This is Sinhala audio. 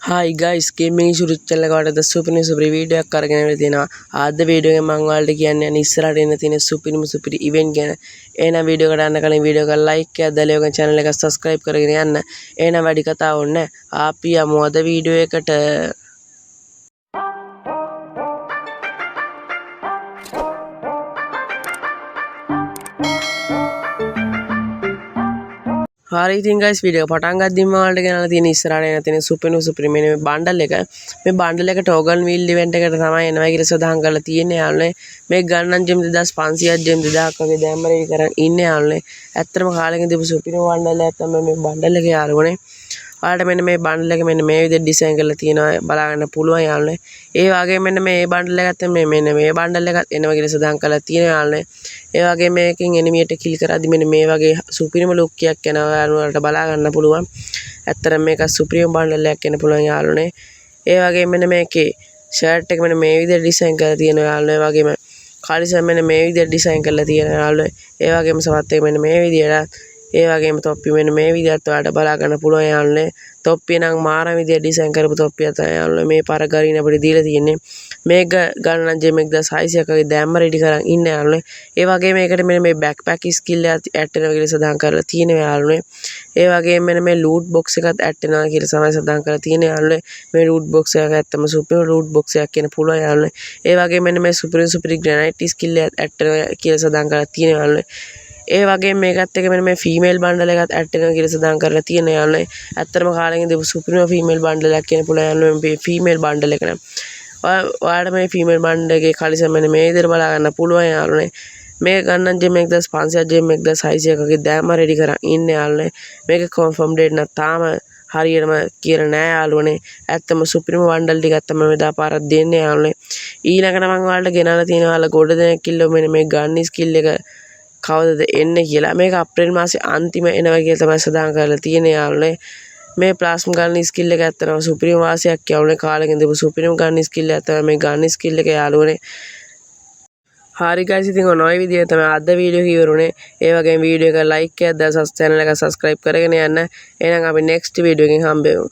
Hi guys, gaming YouTube channel එකට සුපිරි වීඩියෝ එකක් අරගෙන ආවිත් තියෙනවා. අද වීඩියෝ එකෙන් මම ඔයාලට කියන්නේ ඉස්සරහට එන්න තියෙන සුපිරි ඉවෙන්ට් ගැන. එහෙනම් වීඩියෝ එකට යන්න කලින් වීඩියෝ එක ලයික් එකක් දාලා ඔයගොල්ලෝ channel එක subscribe කරගෙන යන්න. එහෙනම් වැඩි කතා ඕනේ නැහැ. අපි යමු අද වීඩියෝ එකට. හරි ඉතින් guys වීඩියෝ එක පටන් ගද්දිම ඔයාලට ගෙනල්ලා තියෙන ඉස්සරහට එන තියෙන සුපිරි මේ බණ්ඩල් එක. මේ බණ්ඩල් එක ටෝගන් වීල් ඉවෙන්ට් එකට තමයි එනවා කියලා සදාහන් කරලා තියෙන්නේ යාළුවනේ. මේක ගන්නම් ජෙම් 2500ක් ජෙම් 2000ක් වගේ දැම්ම රෙඩි කරන් ඉන්නේ යාළුවනේ. ඇත්තටම කාලෙකින් දීපු සුපිරි බණ්ඩල් එකක් තමයි මේ බණ්ඩල් එක යාළුවනේ. ඔයාලට මෙන්න මේ බණ්ඩල් එක මෙන්න මේ විදිහට ඩිසයින් කරලා තියෙනවා බලා ගන්න පුළුවන් යාළුවනේ. ඒ වගේම මෙන්න මේ බණ්ඩල් එකත් මෙන්න මේ බණ්ඩල් එකත් එනවා කියලා සදාහන් කරලා තියෙනවා යාළුවනේ. ඒ වගේ මේකෙන් එනිමියට කිල් කරද්දි මෙන්න මේ වගේ සුපිරිම ලුක් එකක් එනවා යාළුවන්ට බලා ගන්න පුළුවන්. ඇත්තටම මේක සුපිරිම බණ්ඩල් එකක් එන්න පුළුවන් යාළුවනේ. ඒ වගේම මෙන්න මේකේ ෂර්ට් එක මෙන්න මේ විදිහට ඩිසයින් කරලා තියෙනවා යාළුවනේ. ඒ වගේම කාලිසම් මෙන්න මේ විදිහට ඩිසයින් කරලා තියෙනවා යාළුවනේ. ඒ වගේම සමත් එක මෙන්න මේ විදිහට ඒ වගේම තොප්පි මෙන්න මේ විදිහට ඔයාලට බලා ගන්න පුළුවන් යාළුවනේ. තොප්පිය නම් මාර විදිහට ඩිසයින් කරපු තොප්පියක් තමයි යාළුවනේ මේ පාර ගරින් අපිට දීලා තියෙන්නේ. මේක ගන්න ජෙම් 1600ක් වගේ දැම්ම රෙඩි කරන් ඉන්න යාළුවනේ. ඒ වගේම මේකට මෙන්න මේ බෑක්පැක් ස්කිල් එක ඇඩ් වෙනවා කියලා සඳහන් කරලා තියෙනවා යාළුවනේ. ඒ වගේම මෙන්න මේ ලූට් බොක්ස් එකත් ඇඩ් වෙනවා කියලා තමයි සඳහන් කරලා තියෙන්නේ යාළුවනේ. මේ ලූට් බොක්ස් එක ඇත්තම සුපිරි ලූට් බොක්ස් එකක් කියන පුළුවන් යාළුවනේ. ඒ වගේම මෙන්න මේ සුපිරි ග්‍රැනයිට් ස්කිල් එක ඇඩ් වෙනවා කියලා සඳහන් කරලා තියෙනවා යාළුවනේ. ඒ වගේ මේකත් එක මෙන්න මේ ෆීමේල් බණ්ඩල් එකත් ඇඩ් වෙනවා කියලා සඳහන් කරලා තියෙනවා යාළුවනේ. ඇත්තටම කාලෙකින් දීපු සුපිරිම ෆීමේල් බණ්ඩල් එකක් කියන පුළුවන් යාළුවනේ මේ ෆීමේල් බණ්ඩල් එක නම්. ඔයාලට මේ ෆීමේල් බණ්ඩල් එකේ කලිසම් මෙන්න මේ විදිහට බලා ගන්න පුළුවන් යාළුවනේ. මේක ගන්න ජෙම් 1500ක් ජෙම් 1600ක් වගේ දැම්ම රෙඩි කරන් ඉන්නේ යාළුවනේ. මේක කන්ෆර්ම් ඩේට් නම් තාම හරියටම කියලා නෑ යාළුවනේ. ඇත්තම සුපිරිම බණ්ඩල් ටිකක් තමයි මෙදා පාරක් දෙන්නේ යාළුවනේ. ඊළඟට මම ඔයාලට ගෙනල්ලා තියෙනවා ඔයාලා ගොඩ දෙනෙක් කිල්ලෝ මෙන්න මේ ගන්න ස්කිල් එක කවදද එන්නේ කියලා. මේක අප්‍රේල් මාසේ අන්තිම එනවා කියලා තමයි සදාහන් කරලා තියෙන්නේ යාළුවනේ. මේ ප්ලාස්ම ගන්න ස්කිල් එක ඇත්තටම සුපිරිම වාසියක් යාළුවනේ. කාලෙකින් දීපු සුපිරිම ගන්න ස්කිල් එක තමයි මේ ගන්න ස්කිල් එක යාළුවනේ. හරි guys ඉතින් ඔය විදිහට තමයි අද වීඩියෝ එක ඉවරුනේ. ඒ වගේම වීඩියෝ එක ලයික් එකක් දාලා channel එක subscribe කරගෙන යන්න. එහෙනම් අපි next වීඩියෝ එකකින් හම්බෙමු.